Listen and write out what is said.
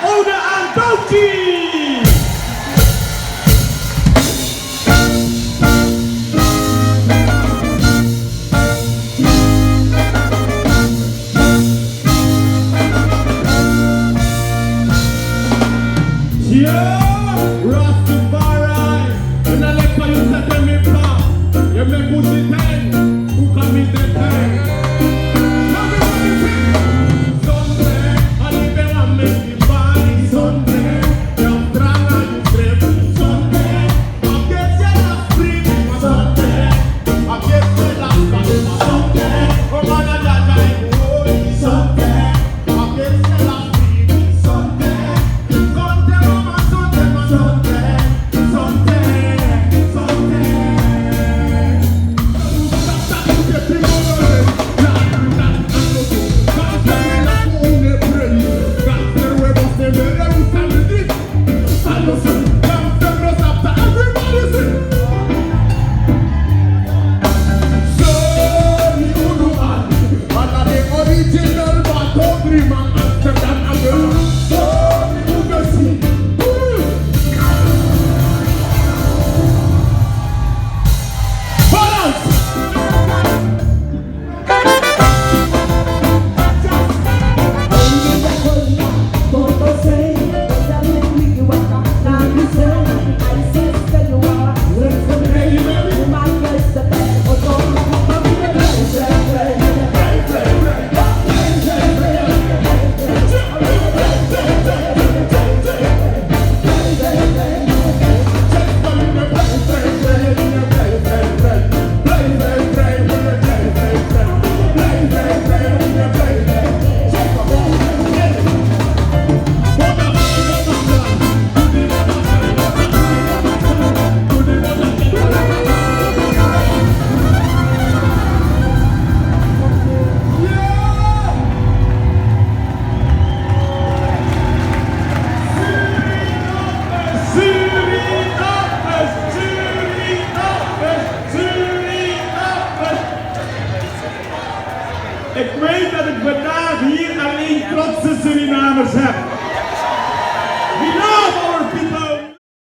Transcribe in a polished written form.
ode aan Douchi! Yeah, Rastafari, and I like how you set them in power. You make good the time, who can meet the time? Everybody sing. Sunday, I live and I make the body. Sunday, you're strong and you brave. Sunday, I get you last free. Sunday, I get you last body. Sunday, oh man, I die. Sunday, I get you last free. Sunday. Ik weet dat ik vandaag hier alleen trotse Surinamers heb.